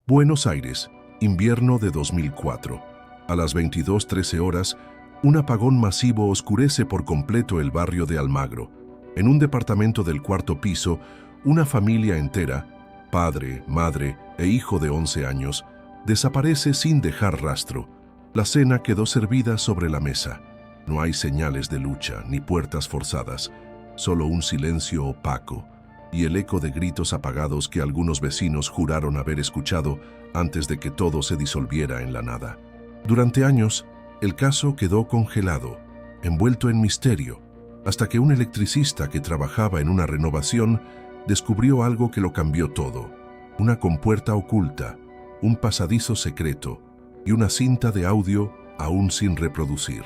Buenos Aires, invierno de 2004. A las 22:13 horas, un apagón masivo oscurece por completo el barrio de Almagro. En un departamento del cuarto piso, una familia entera, padre, madre e hijo de 11 años, desaparece sin dejar rastro. La cena quedó servida sobre la mesa. No hay señales de lucha ni puertas forzadas, solo un silencio opaco y el eco de gritos apagados que algunos vecinos juraron haber escuchado antes de que todo se disolviera en la nada. Durante años, el caso quedó congelado, envuelto en misterio, hasta que un electricista que trabajaba en una renovación descubrió algo que lo cambió todo: una compuerta oculta, un pasadizo secreto y una cinta de audio aún sin reproducir.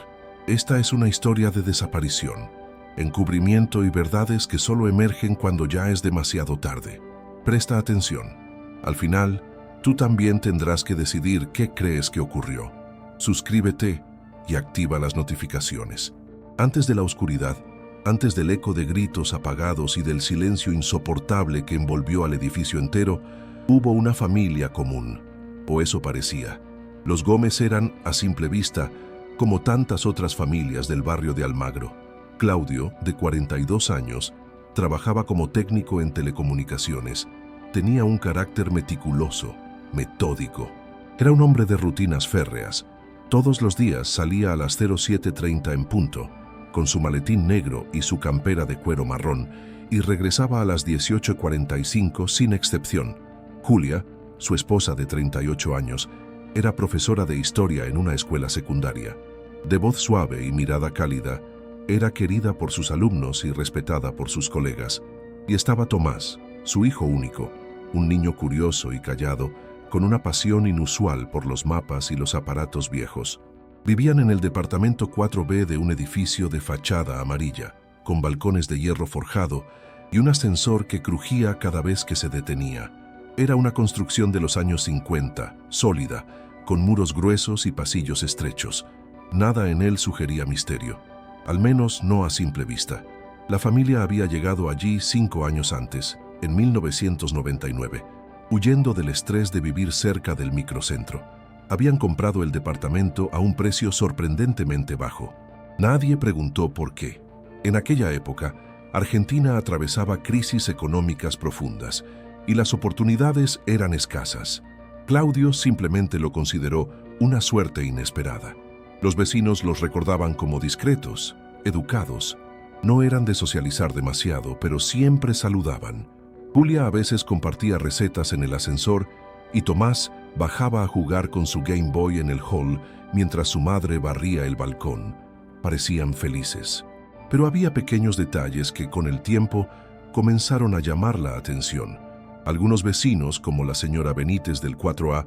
Esta es una historia de desaparición, encubrimiento y verdades que solo emergen cuando ya es demasiado tarde. Presta atención. Al final, tú también tendrás que decidir qué crees que ocurrió. Suscríbete y activa las notificaciones. Antes de la oscuridad, antes del eco de gritos apagados y del silencio insoportable que envolvió al edificio entero, hubo una familia común, o eso parecía. Los Gómez eran, a simple vista, como tantas otras familias del barrio de Almagro. Claudio, de 42 años, trabajaba como técnico en telecomunicaciones. Tenía un carácter meticuloso, metódico. Era un hombre de rutinas férreas. Todos los días salía a las 07:30 en punto, con su maletín negro y su campera de cuero marrón, y regresaba a las 18:45 sin excepción. Julia, su esposa de 38 años, era profesora de historia en una escuela secundaria. De voz suave y mirada cálida, era querida por sus alumnos y respetada por sus colegas. Y estaba Tomás, su hijo único, un niño curioso y callado, con una pasión inusual por los mapas y los aparatos viejos. Vivían en el departamento 4B de un edificio de fachada amarilla, con balcones de hierro forjado y un ascensor que crujía cada vez que se detenía. Era una construcción de los años 50, sólida, con muros gruesos y pasillos estrechos. Nada en él sugería misterio, al menos no a simple vista. La familia había llegado allí 5 años antes, en 1999, huyendo del estrés de vivir cerca del microcentro. Habían comprado el departamento a un precio sorprendentemente bajo. Nadie preguntó por qué. En aquella época, Argentina atravesaba crisis económicas profundas y las oportunidades eran escasas. Claudio simplemente lo consideró una suerte inesperada. Los vecinos los recordaban como discretos, educados. No eran de socializar demasiado, pero siempre saludaban. Julia a veces compartía recetas en el ascensor y Tomás bajaba a jugar con su Game Boy en el hall mientras su madre barría el balcón. Parecían felices. Pero había pequeños detalles que con el tiempo comenzaron a llamar la atención. Algunos vecinos, como la señora Benítez del 4A,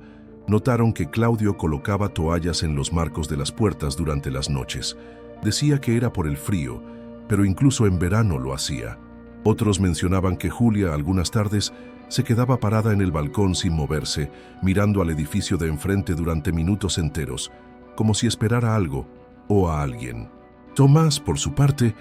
notaron que Claudio colocaba toallas en los marcos de las puertas durante las noches. Decía que era por el frío, pero incluso en verano lo hacía. Otros mencionaban que Julia algunas tardes se quedaba parada en el balcón sin moverse, mirando al edificio de enfrente durante minutos enteros, como si esperara algo o a alguien. Tomás, por su parte,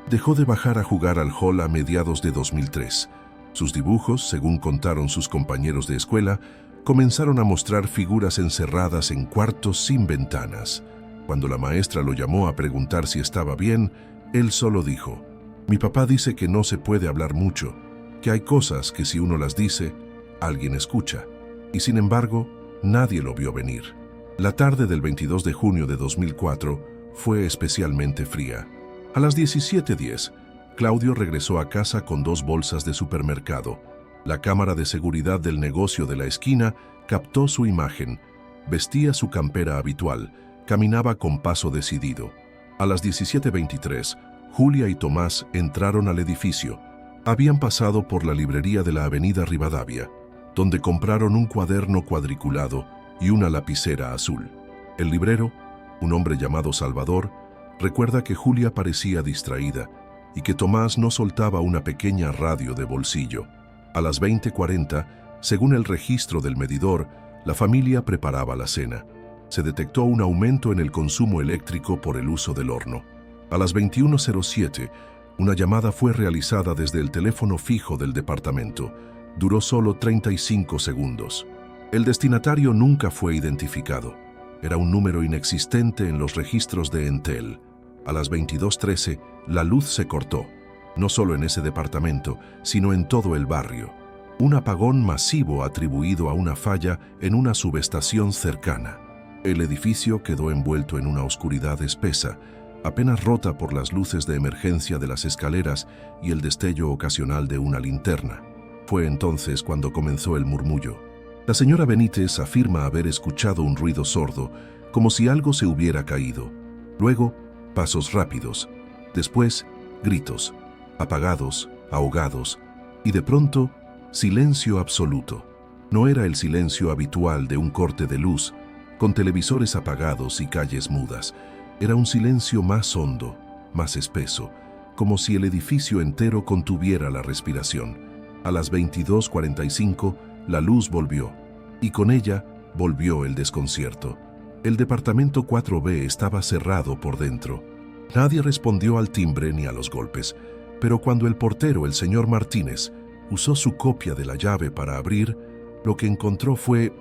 dejó de bajar a jugar al hall a mediados de 2003. Sus dibujos, según contaron sus compañeros de escuela, comenzaron a mostrar figuras encerradas en cuartos sin ventanas. Cuando la maestra lo llamó a preguntar si estaba bien, él solo dijo: «Mi papá dice que no se puede hablar mucho, que hay cosas que si uno las dice, alguien escucha». Y sin embargo, nadie lo vio venir. La tarde del 22 de junio de 2004 fue especialmente fría. A las 17:10, Claudio regresó a casa con 2 bolsas de supermercado. La cámara de seguridad del negocio de la esquina captó su imagen. Vestía su campera habitual, caminaba con paso decidido. A las 17:23, Julia y Tomás entraron al edificio. Habían pasado por la librería de la avenida Rivadavia, donde compraron un cuaderno cuadriculado y una lapicera azul. El librero, un hombre llamado Salvador, recuerda que Julia parecía distraída y que Tomás no soltaba una pequeña radio de bolsillo. A las 20:40, según el registro del medidor, la familia preparaba la cena. Se detectó un aumento en el consumo eléctrico por el uso del horno. A las 21:07, una llamada fue realizada desde el teléfono fijo del departamento. Duró solo 35 segundos. El destinatario nunca fue identificado. Era un número inexistente en los registros de Entel. A las 22:13, la luz se cortó, no solo en ese departamento, sino en todo el barrio. Un apagón masivo atribuido a una falla en una subestación cercana. El edificio quedó envuelto en una oscuridad espesa, apenas rota por las luces de emergencia de las escaleras y el destello ocasional de una linterna. Fue entonces cuando comenzó el murmullo. La señora Benítez afirma haber escuchado un ruido sordo, como si algo se hubiera caído. Luego, pasos rápidos. Después, gritos, apagados, ahogados, y de pronto, silencio absoluto. No era el silencio habitual de un corte de luz, con televisores apagados y calles mudas. Era un silencio más hondo, más espeso, como si el edificio entero contuviera la respiración. A las 22:45, la luz volvió, y con ella volvió el desconcierto. El departamento 4B estaba cerrado por dentro. Nadie respondió al timbre ni a los golpes, pero cuando el portero, el señor Martínez, usó su copia de la llave para abrir, lo que encontró fue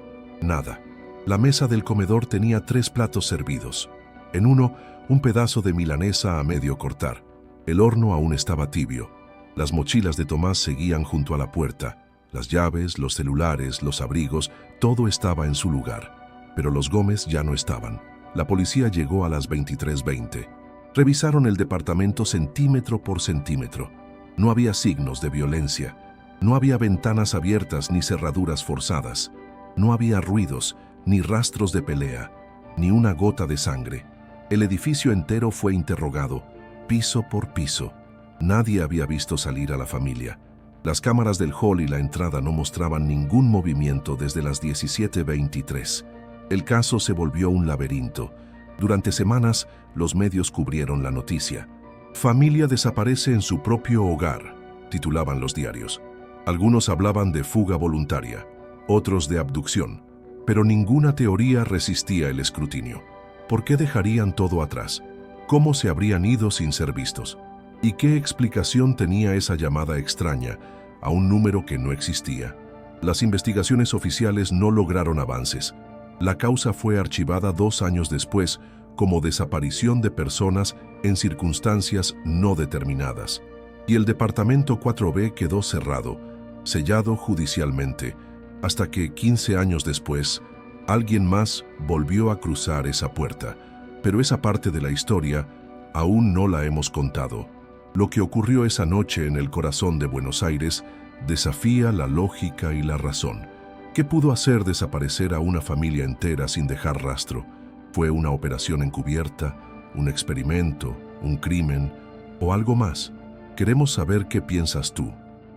nada. La mesa del comedor tenía 3 platos servidos. En uno, un pedazo de milanesa a medio cortar. El horno aún estaba tibio. Las mochilas de Tomás seguían junto a la puerta. Las llaves, los celulares, los abrigos, todo estaba en su lugar. Pero los Gómez ya no estaban. La policía llegó a las 23:20. Revisaron el departamento centímetro por centímetro. No había signos de violencia. No había ventanas abiertas ni cerraduras forzadas. No había ruidos, ni rastros de pelea, ni una gota de sangre. El edificio entero fue interrogado, piso por piso. Nadie había visto salir a la familia. Las cámaras del hall y la entrada no mostraban ningún movimiento desde las 17:23. El caso se volvió un laberinto. Durante semanas, los medios cubrieron la noticia. «Familia desaparece en su propio hogar», titulaban los diarios. Algunos hablaban de fuga voluntaria, otros de abducción, pero ninguna teoría resistía el escrutinio. ¿Por qué dejarían todo atrás? ¿Cómo se habrían ido sin ser vistos? ¿Y qué explicación tenía esa llamada extraña a un número que no existía? Las investigaciones oficiales no lograron avances. La causa fue archivada 2 años después como desaparición de personas en circunstancias no determinadas. Y el departamento 4B quedó cerrado, sellado judicialmente, hasta que 15 años después, alguien más volvió a cruzar esa puerta. Pero esa parte de la historia aún no la hemos contado. Lo que ocurrió esa noche en el corazón de Buenos Aires desafía la lógica y la razón. ¿Qué pudo hacer desaparecer a una familia entera sin dejar rastro? ¿Fue una operación encubierta, un experimento, un crimen o algo más? Queremos saber qué piensas tú.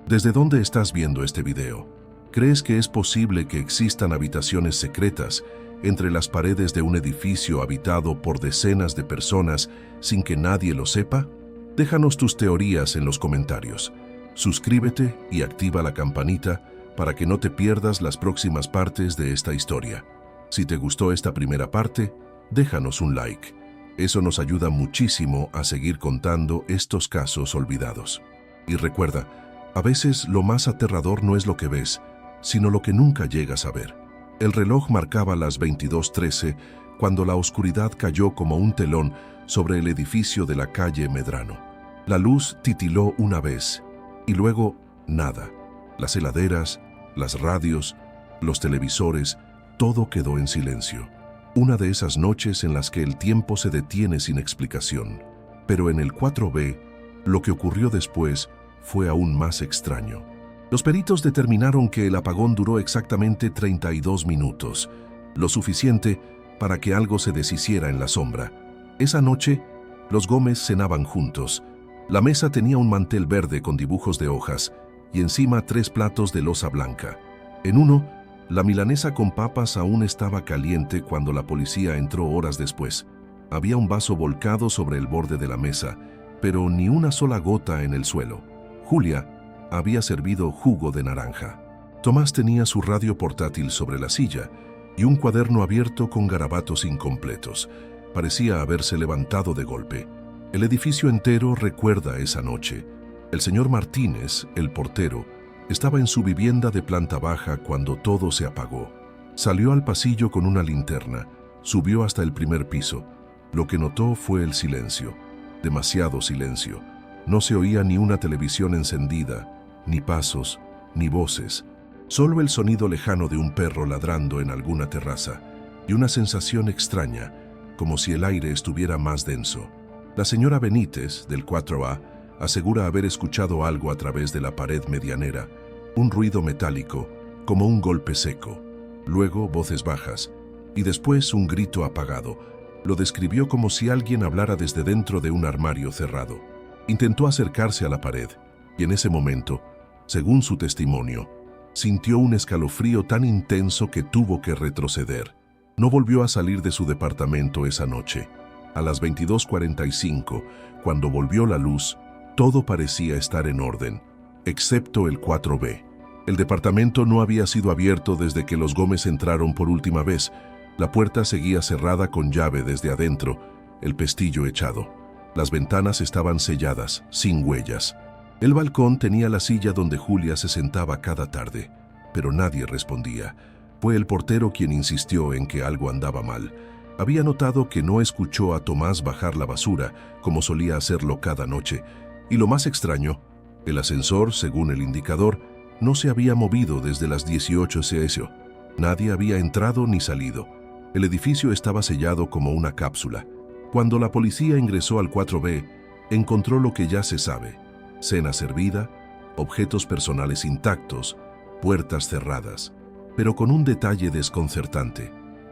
¿Desde dónde estás viendo este video? ¿Crees que es posible que existan habitaciones secretas entre las paredes de un edificio habitado por decenas de personas sin que nadie lo sepa? Déjanos tus teorías en los comentarios. Suscríbete y activa la campanita para que no te pierdas las próximas partes de esta historia. Si te gustó esta primera parte, déjanos un like. Eso nos ayuda muchísimo a seguir contando estos casos olvidados. Y recuerda, a veces lo más aterrador no es lo que ves, sino lo que nunca llegas a ver. El reloj marcaba las 22:13 cuando la oscuridad cayó como un telón sobre el edificio de la calle Medrano. La luz titiló una vez y luego nada. Las heladeras, las radios, los televisores, todo quedó en silencio. Una de esas noches en las que el tiempo se detiene sin explicación. Pero en el 4B, lo que ocurrió después fue aún más extraño. Los peritos determinaron que el apagón duró exactamente 32 minutos, lo suficiente para que algo se deshiciera en la sombra. Esa noche, los Gómez cenaban juntos. La mesa tenía un mantel verde con dibujos de hojas y encima 3 platos de loza blanca. En uno, la milanesa con papas aún estaba caliente cuando la policía entró horas después. Había un vaso volcado sobre el borde de la mesa, pero ni una sola gota en el suelo. Julia había servido jugo de naranja. Tomás tenía su radio portátil sobre la silla y un cuaderno abierto con garabatos incompletos. Parecía haberse levantado de golpe. El edificio entero recuerda esa noche. El señor Martínez, el portero, estaba en su vivienda de planta baja cuando todo se apagó. Salió al pasillo con una linterna, subió hasta el primer piso. Lo que notó fue el silencio, demasiado silencio. No se oía ni una televisión encendida, ni pasos, ni voces. Solo el sonido lejano de un perro ladrando en alguna terraza y una sensación extraña, como si el aire estuviera más denso. La señora Benítez, del 4A, asegura haber escuchado algo a través de la pared medianera, un ruido metálico, como un golpe seco. Luego voces bajas, y después un grito apagado. Lo describió como si alguien hablara desde dentro de un armario cerrado. Intentó acercarse a la pared, y en ese momento, según su testimonio, sintió un escalofrío tan intenso que tuvo que retroceder. No volvió a salir de su departamento esa noche. A las 22:45, cuando volvió la luz, todo parecía estar en orden, excepto el 4B. El departamento no había sido abierto desde que los Gómez entraron por última vez. La puerta seguía cerrada con llave desde adentro, el pestillo echado. Las ventanas estaban selladas, sin huellas. El balcón tenía la silla donde Julia se sentaba cada tarde, pero nadie respondía. Fue el portero quien insistió en que algo andaba mal. Había notado que no escuchó a Tomás bajar la basura, como solía hacerlo cada noche. Y lo más extraño, el ascensor, según el indicador, no se había movido desde las 18 CS. Nadie había entrado ni salido. El edificio estaba sellado como una cápsula. Cuando la policía ingresó al 4B, encontró lo que ya se sabe: cena servida, objetos personales intactos, puertas cerradas. Pero con un detalle desconcertante.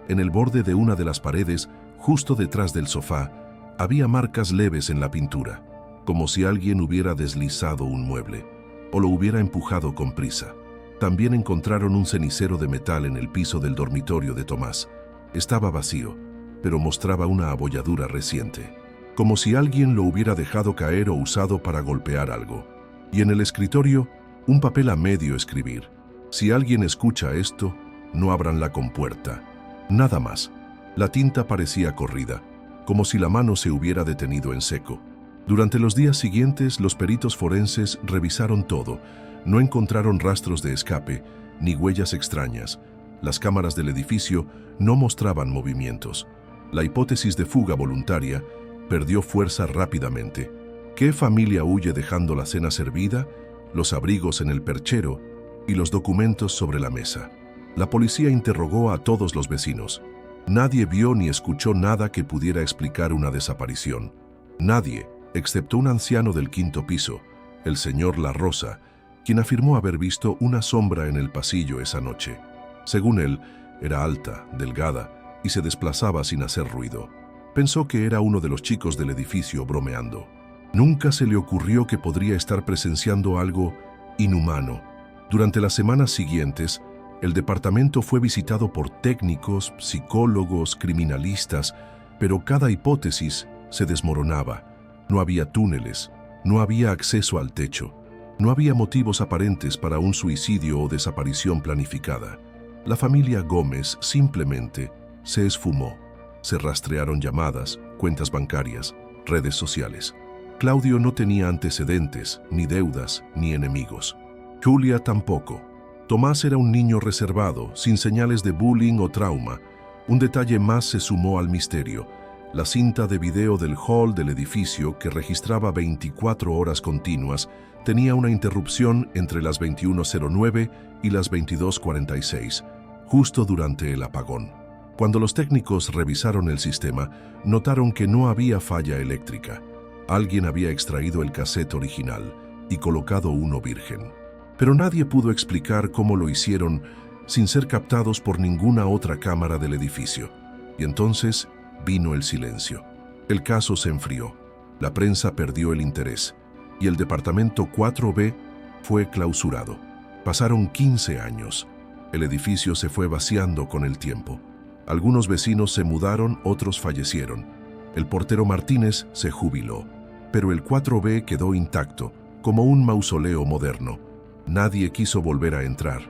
En el borde de una de las paredes, justo detrás del sofá, había marcas leves en la pintura, como si alguien hubiera deslizado un mueble o lo hubiera empujado con prisa. También encontraron un cenicero de metal en el piso del dormitorio de Tomás. Estaba vacío, pero mostraba una abolladura reciente, como si alguien lo hubiera dejado caer o usado para golpear algo. Y en el escritorio, un papel a medio escribir: si alguien escucha esto, no abran la compuerta. Nada más. La tinta parecía corrida, como si la mano se hubiera detenido en seco. Durante los días siguientes, los peritos forenses revisaron todo. No encontraron rastros de escape, ni huellas extrañas. Las cámaras del edificio no mostraban movimientos. La hipótesis de fuga voluntaria perdió fuerza rápidamente. ¿Qué familia huye dejando la cena servida, los abrigos en el perchero y los documentos sobre la mesa? La policía interrogó a todos los vecinos. Nadie vio ni escuchó nada que pudiera explicar una desaparición. Nadie, excepto un anciano del 5º piso, el señor La Rosa, quien afirmó haber visto una sombra en el pasillo esa noche. Según él, era alta, delgada y se desplazaba sin hacer ruido. Pensó que era uno de los chicos del edificio bromeando. Nunca se le ocurrió que podría estar presenciando algo inhumano. Durante las semanas siguientes, el departamento fue visitado por técnicos, psicólogos, criminalistas, pero cada hipótesis se desmoronaba. No había túneles, no había acceso al techo, no había motivos aparentes para un suicidio o desaparición planificada. La familia Gómez simplemente se esfumó. Se rastrearon llamadas, cuentas bancarias, redes sociales. Claudio no tenía antecedentes, ni deudas, ni enemigos. Julia tampoco. Tomás era un niño reservado, sin señales de bullying o trauma. Un detalle más se sumó al misterio: la cinta de video del hall del edificio, que registraba 24 horas continuas, tenía una interrupción entre las 21:09 y las 22:46, justo durante el apagón. Cuando los técnicos revisaron el sistema, notaron que no había falla eléctrica. Alguien había extraído el cassette original y colocado uno virgen. Pero nadie pudo explicar cómo lo hicieron sin ser captados por ninguna otra cámara del edificio. Y entonces vino el silencio. El caso se enfrió, la prensa perdió el interés y el departamento 4B fue clausurado. Pasaron 15 años. El edificio se fue vaciando con el tiempo. Algunos vecinos se mudaron, otros fallecieron. El portero Martínez se jubiló, pero el 4B quedó intacto, como un mausoleo moderno. Nadie quiso volver a entrar.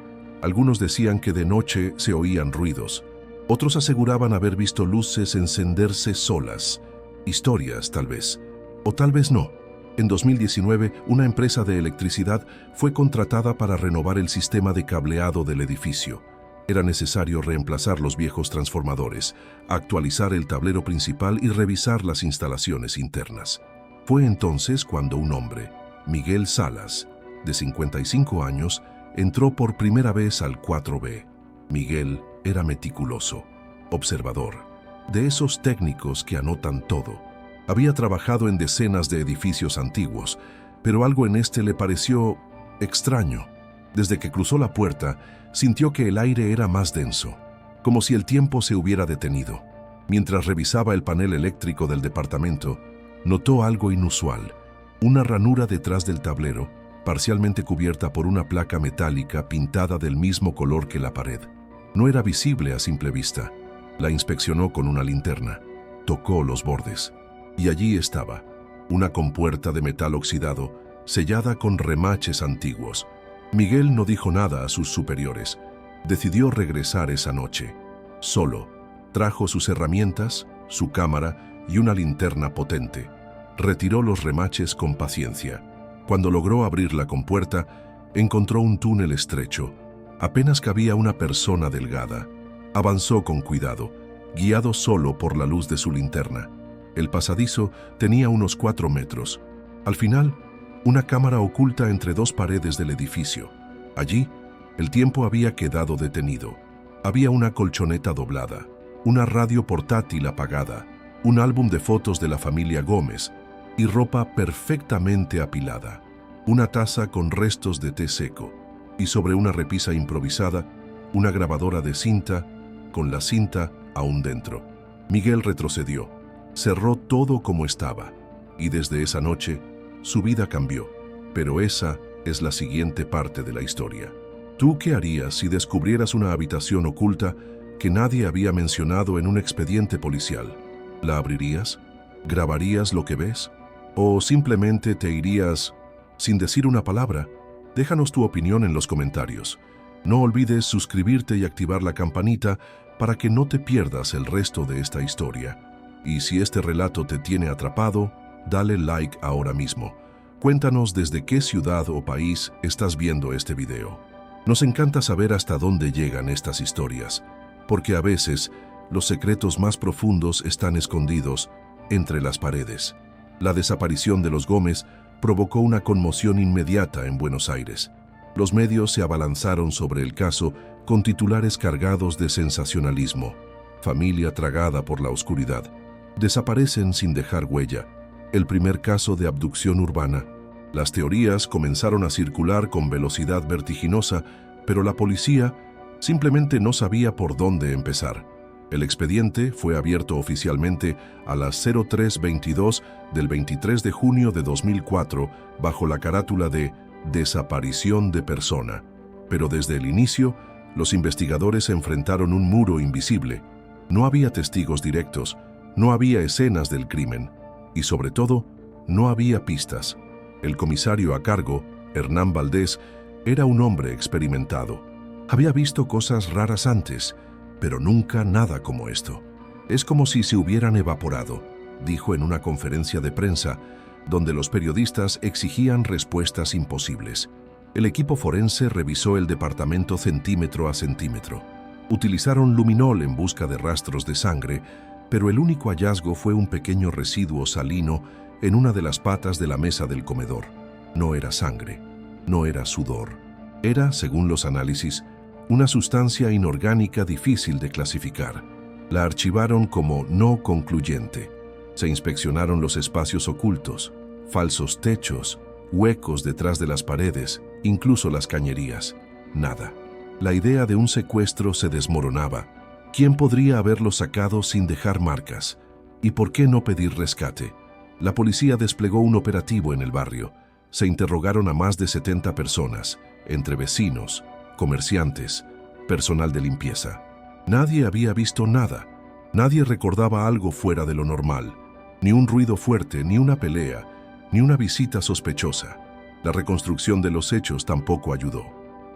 Algunos decían que de noche se oían ruidos. Otros aseguraban haber visto luces encenderse solas. Historias, tal vez. O tal vez no. En 2019, una empresa de electricidad fue contratada para renovar el sistema de cableado del edificio. Era necesario reemplazar los viejos transformadores, actualizar el tablero principal y revisar las instalaciones internas. Fue entonces cuando un hombre, Miguel Salas, de 55 años, entró por primera vez al 4B. Miguel era meticuloso, observador, de esos técnicos que anotan todo. Había trabajado en decenas de edificios antiguos, pero algo en este le pareció extraño. Desde que cruzó la puerta, sintió que el aire era más denso, como si el tiempo se hubiera detenido. Mientras revisaba el panel eléctrico del departamento, notó algo inusual: una ranura detrás del tablero, parcialmente cubierta por una placa metálica pintada del mismo color que la pared. No era visible a simple vista. La inspeccionó con una linterna, tocó los bordes, y allí estaba, una compuerta de metal oxidado, sellada con remaches antiguos. Miguel no dijo nada a sus superiores. Decidió regresar esa noche. Solo. Trajo sus herramientas, su cámara y una linterna potente. Retiró los remaches con paciencia. Cuando logró abrir la compuerta, encontró un túnel estrecho. Apenas cabía una persona delgada. Avanzó con cuidado, guiado solo por la luz de su linterna. El pasadizo tenía unos 4 metros. Al final, una cámara oculta entre 2 paredes del edificio. Allí, el tiempo había quedado detenido. Había una colchoneta doblada, una radio portátil apagada, un álbum de fotos de la familia Gómez y ropa perfectamente apilada, una taza con restos de té seco y sobre una repisa improvisada, una grabadora de cinta con la cinta aún dentro. Miguel retrocedió, cerró todo como estaba y desde esa noche su vida cambió. Pero esa es la siguiente parte de la historia. ¿Tú qué harías si descubrieras una habitación oculta que nadie había mencionado en un expediente policial? ¿La abrirías? ¿Grabarías lo que ves? ¿O simplemente te irías sin decir una palabra? Déjanos tu opinión en los comentarios. No olvides suscribirte y activar la campanita para que no te pierdas el resto de esta historia. Y si este relato te tiene atrapado, dale like ahora mismo. Cuéntanos desde qué ciudad o país estás viendo este video. Nos encanta saber hasta dónde llegan estas historias, porque a veces los secretos más profundos están escondidos entre las paredes. La desaparición de los Gómez provocó una conmoción inmediata en Buenos Aires. Los medios se abalanzaron sobre el caso con titulares cargados de sensacionalismo. Familia tragada por la oscuridad. Desaparecen sin dejar huella. El primer caso de abducción urbana. Las teorías comenzaron a circular con velocidad vertiginosa, pero la policía simplemente no sabía por dónde empezar. El expediente fue abierto oficialmente a las 03:22 del 23 de junio de 2004 bajo la carátula de desaparición de persona. Pero desde el inicio, los investigadores enfrentaron un muro invisible. No había testigos directos, no había escenas del crimen y, sobre todo, no había pistas. El comisario a cargo, Hernán Valdés, era un hombre experimentado. Había visto cosas raras antes, pero nunca nada como esto. Es como si se hubieran evaporado, dijo en una conferencia de prensa, donde los periodistas exigían respuestas imposibles. El equipo forense revisó el departamento centímetro a centímetro. Utilizaron luminol en busca de rastros de sangre, pero el único hallazgo fue un pequeño residuo salino en una de las patas de la mesa del comedor. No era sangre, no era sudor. Era, según los análisis, una sustancia inorgánica difícil de clasificar. La archivaron como no concluyente. Se inspeccionaron los espacios ocultos, falsos techos, huecos detrás de las paredes, incluso las cañerías. Nada. La idea de un secuestro se desmoronaba. ¿Quién podría haberlo sacado sin dejar marcas? ¿Y por qué no pedir rescate? La policía desplegó un operativo en el barrio. Se interrogaron a más de 70 personas, entre vecinos, comerciantes, personal de limpieza. Nadie había visto nada. Nadie recordaba algo fuera de lo normal. Ni un ruido fuerte, ni una pelea, ni una visita sospechosa. La reconstrucción de los hechos tampoco ayudó.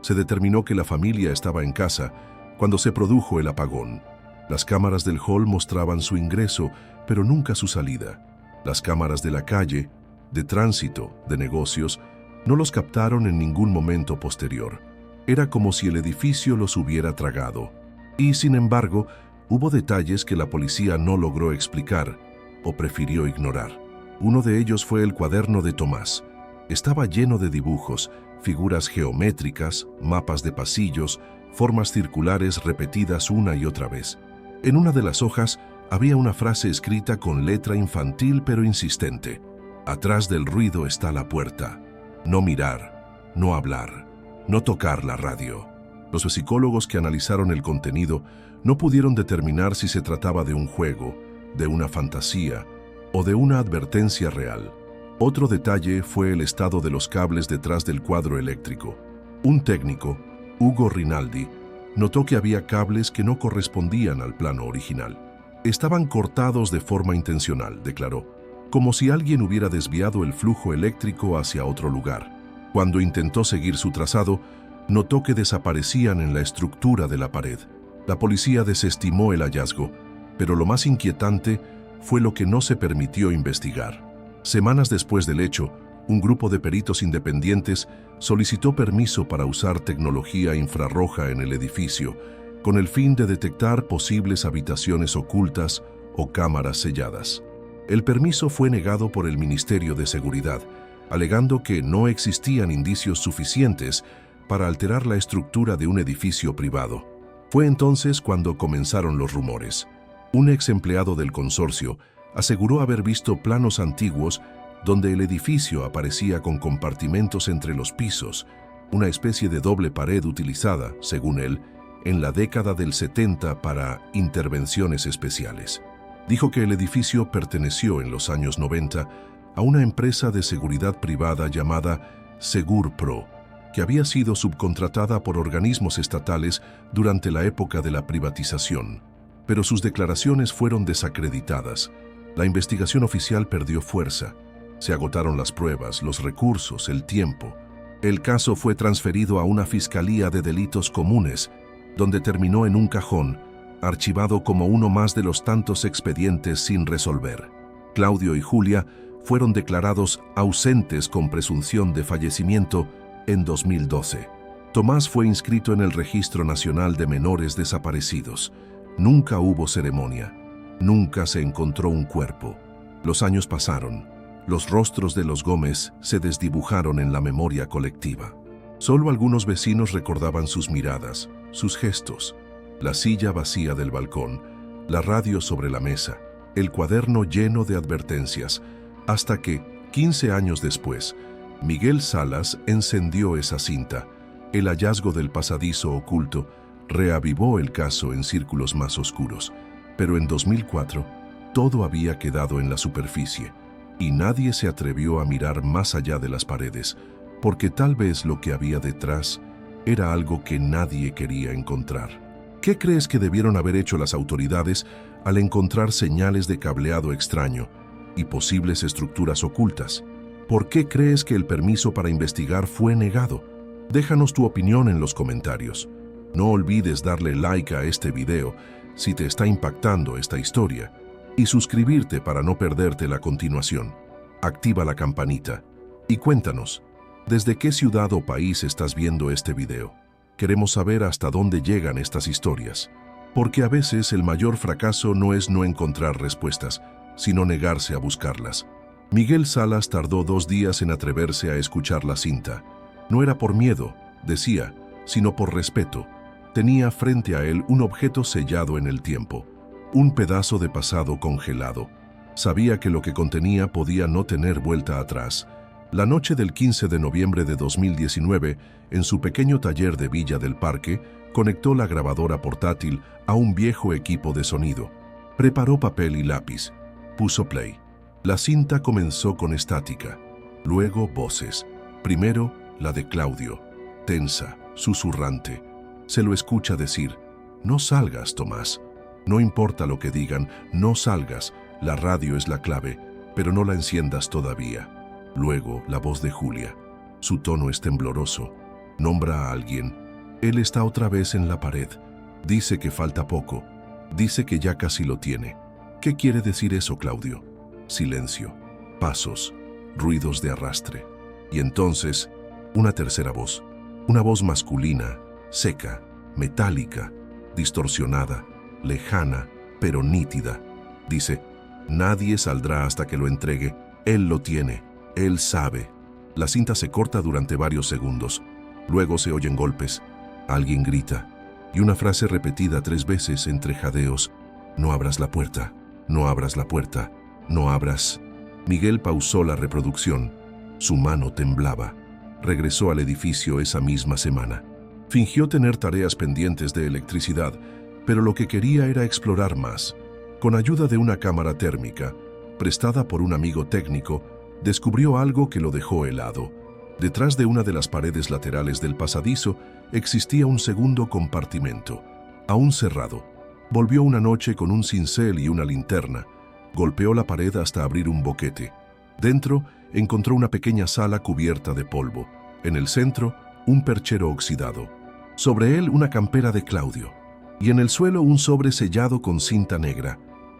Se determinó que la familia estaba en casa cuando se produjo el apagón. Las cámaras del hall mostraban su ingreso, pero nunca su salida. Las cámaras de la calle, de tránsito, de negocios, no los captaron en ningún momento posterior. Era como si el edificio los hubiera tragado. Y, sin embargo, hubo detalles que la policía no logró explicar o prefirió ignorar. Uno de ellos fue el cuaderno de Tomás. Estaba lleno de dibujos, figuras geométricas, mapas de pasillos, formas circulares repetidas una y otra vez. En una de las hojas había una frase escrita con letra infantil pero insistente. Atrás del ruido está la puerta. No mirar, no hablar, no tocar la radio. Los psicólogos que analizaron el contenido no pudieron determinar si se trataba de un juego, de una fantasía o de una advertencia real. Otro detalle fue el estado de los cables detrás del cuadro eléctrico. Un técnico, Hugo Rinaldi, notó que había cables que no correspondían al plano original. Estaban cortados de forma intencional, declaró, como si alguien hubiera desviado el flujo eléctrico hacia otro lugar. Cuando intentó seguir su trazado, notó que desaparecían en la estructura de la pared. La policía desestimó el hallazgo, pero lo más inquietante fue lo que no se permitió investigar. Semanas después del hecho, un grupo de peritos independientes solicitó permiso para usar tecnología infrarroja en el edificio, con el fin de detectar posibles habitaciones ocultas o cámaras selladas. El permiso fue negado por el Ministerio de Seguridad, alegando que no existían indicios suficientes para alterar la estructura de un edificio privado. Fue entonces cuando comenzaron los rumores. Un ex empleado del consorcio aseguró haber visto planos antiguos donde el edificio aparecía con compartimentos entre los pisos, una especie de doble pared utilizada, según él, en la década del 70 para intervenciones especiales. Dijo que el edificio perteneció en los años 90 a una empresa de seguridad privada llamada SegurPro, que había sido subcontratada por organismos estatales durante la época de la privatización. Pero sus declaraciones fueron desacreditadas. La investigación oficial perdió fuerza. Se agotaron las pruebas, los recursos, el tiempo. El caso fue transferido a una fiscalía de delitos comunes, donde terminó en un cajón, archivado como uno más de los tantos expedientes sin resolver. Claudio y Julia fueron declarados ausentes con presunción de fallecimiento en 2012. Tomás fue inscrito en el Registro Nacional de Menores Desaparecidos. Nunca hubo ceremonia. Nunca se encontró un cuerpo. Los años pasaron. Los rostros de los Gómez se desdibujaron en la memoria colectiva. Solo algunos vecinos recordaban sus miradas, sus gestos, la silla vacía del balcón, la radio sobre la mesa, el cuaderno lleno de advertencias, hasta que, 15 años después, Miguel Salas encendió esa cinta. El hallazgo del pasadizo oculto reavivó el caso en círculos más oscuros, pero en 2004 todo había quedado en la superficie y nadie se atrevió a mirar más allá de las paredes, porque tal vez lo que había detrás era algo que nadie quería encontrar. ¿Qué crees que debieron haber hecho las autoridades al encontrar señales de cableado extraño y posibles estructuras ocultas? ¿Por qué crees que el permiso para investigar fue negado? Déjanos tu opinión en los comentarios. No olvides darle like a este video si te está impactando esta historia y suscribirte para no perderte la continuación. Activa la campanita y cuéntanos, ¿desde qué ciudad o país estás viendo este video? Queremos saber hasta dónde llegan estas historias, porque a veces el mayor fracaso no es no encontrar respuestas, sino negarse a buscarlas. Miguel Salas tardó 2 días en atreverse a escuchar la cinta. No era por miedo, decía, sino por respeto. Tenía frente a él un objeto sellado en el tiempo, un pedazo de pasado congelado. Sabía que lo que contenía podía no tener vuelta atrás. La noche del 15 de noviembre de 2019, en su pequeño taller de Villa del Parque, conectó la grabadora portátil a un viejo equipo de sonido. Preparó papel y lápiz. Puso play. La cinta comenzó con estática, luego voces. Primero, la de Claudio, tensa, susurrante. Se lo escucha decir: «No salgas, Tomás. No importa lo que digan, no salgas. La radio es la clave, pero no la enciendas todavía». Luego, la voz de Julia. Su tono es tembloroso. Nombra a alguien. Él está otra vez en la pared. Dice que falta poco. Dice que ya casi lo tiene. ¿Qué quiere decir eso, Claudio? Silencio. Pasos. Ruidos de arrastre. Y entonces, una tercera voz. Una voz masculina, seca, metálica, distorsionada, lejana, pero nítida. Dice: «Nadie saldrá hasta que lo entregue. Él lo tiene. Él sabe». La cinta se corta durante varios segundos. Luego se oyen golpes. Alguien grita. Y una frase repetida 3 veces entre jadeos: «No abras la puerta. No abras la puerta. No abras». Miguel pausó la reproducción. Su mano temblaba. Regresó al edificio esa misma semana. Fingió tener tareas pendientes de electricidad, pero lo que quería era explorar más. Con ayuda de una cámara térmica, prestada por un amigo técnico, descubrió algo que lo dejó helado. Detrás de una de las paredes laterales del pasadizo existía un segundo compartimento, aún cerrado. Volvió una noche con un cincel y una linterna. Golpeó la pared hasta abrir un boquete. Dentro encontró una pequeña sala cubierta de polvo. En el centro, un perchero oxidado. Sobre él, una campera de Claudio. Y en el suelo, un sobre sellado con cinta negra.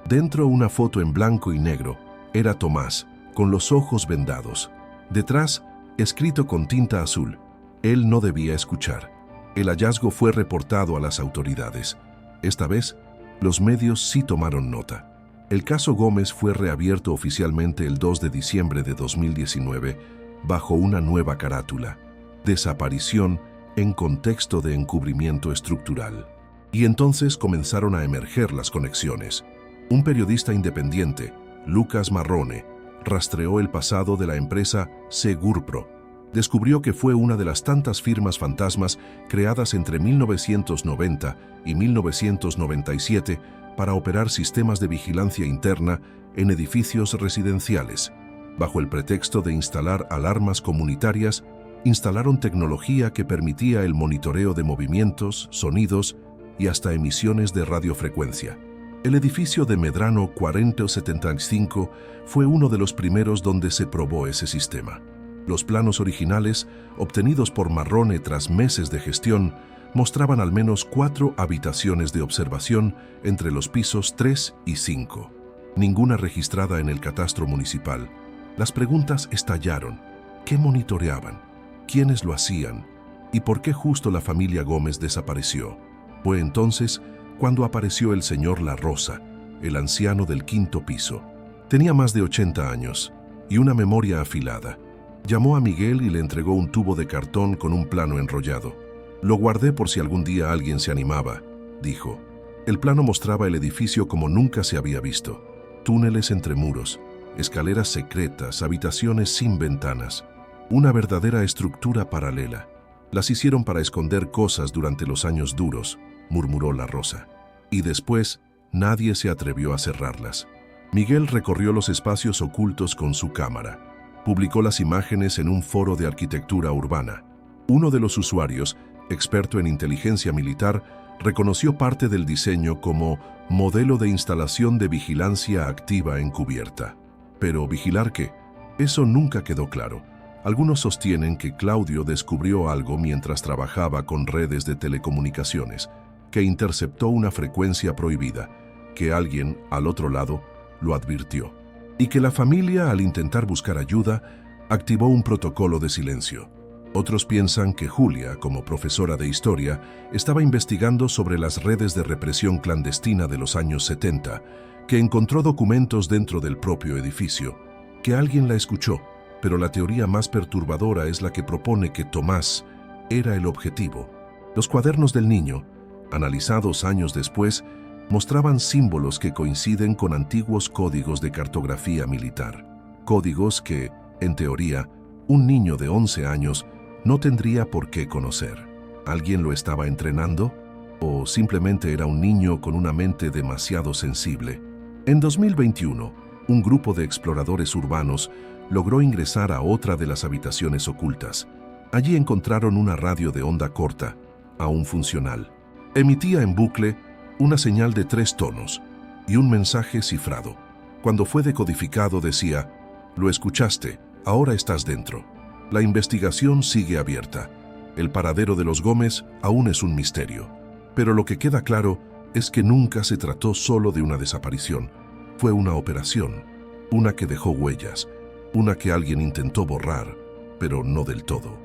Dentro, una foto en blanco y negro. Era Tomás, con los ojos vendados. Detrás, escrito con tinta azul: «Él no debía escuchar». El hallazgo fue reportado a las autoridades. Esta vez, los medios sí tomaron nota. El caso Gómez fue reabierto oficialmente el 2 de diciembre de 2019 bajo una nueva carátula: desaparición en contexto de encubrimiento estructural. Y entonces comenzaron a emerger las conexiones. Un periodista independiente, Lucas Marrone, rastreó el pasado de la empresa Segurpro. Descubrió que fue una de las tantas firmas fantasmas creadas entre 1990 y 1997 para operar sistemas de vigilancia interna en edificios residenciales. Bajo el pretexto de instalar alarmas comunitarias, instalaron tecnología que permitía el monitoreo de movimientos, sonidos y hasta emisiones de radiofrecuencia. El edificio de Medrano 4075 fue uno de los primeros donde se probó ese sistema. Los planos originales, obtenidos por Marrone tras meses de gestión, mostraban al menos 4 habitaciones de observación entre los pisos 3 y 5. Ninguna registrada en el catastro municipal. Las preguntas estallaron. ¿Qué monitoreaban? ¿Quiénes lo hacían? ¿Y por qué justo la familia Gómez desapareció? Fue entonces cuando apareció el señor La Rosa, el anciano del 5º piso. Tenía más de 80 años y una memoria afilada. Llamó a Miguel y le entregó un tubo de cartón con un plano enrollado. «Lo guardé por si algún día alguien se animaba», dijo. El plano mostraba el edificio como nunca se había visto. Túneles entre muros, escaleras secretas, habitaciones sin ventanas. Una verdadera estructura paralela. «Las hicieron para esconder cosas durante los años duros», murmuró La Rosa. «Y después, nadie se atrevió a cerrarlas». Miguel recorrió los espacios ocultos con su cámara. Publicó las imágenes en un foro de arquitectura urbana. Uno de los usuarios, experto en inteligencia militar, reconoció parte del diseño como modelo de instalación de vigilancia activa encubierta. Pero ¿vigilar qué? Eso nunca quedó claro. Algunos sostienen que Claudio descubrió algo mientras trabajaba con redes de telecomunicaciones, que interceptó una frecuencia prohibida, que alguien, al otro lado, lo advirtió, y que la familia, al intentar buscar ayuda, activó un protocolo de silencio. Otros piensan que Julia, como profesora de historia, estaba investigando sobre las redes de represión clandestina de los años 70, que encontró documentos dentro del propio edificio, que alguien la escuchó, pero la teoría más perturbadora es la que propone que Tomás era el objetivo. Los cuadernos del niño, analizados años después, mostraban símbolos que coinciden con antiguos códigos de cartografía militar. Códigos que, en teoría, un niño de 11 años no tendría por qué conocer. ¿Alguien lo estaba entrenando? ¿O simplemente era un niño con una mente demasiado sensible? En 2021, un grupo de exploradores urbanos logró ingresar a otra de las habitaciones ocultas. Allí encontraron una radio de onda corta, aún funcional. Emitía en bucle una señal de 3 tonos y un mensaje cifrado. Cuando fue decodificado decía: «Lo escuchaste, ahora estás dentro». La investigación sigue abierta. El paradero de los Gómez aún es un misterio. Pero lo que queda claro es que nunca se trató solo de una desaparición. Fue una operación, una que dejó huellas, una que alguien intentó borrar, pero no del todo.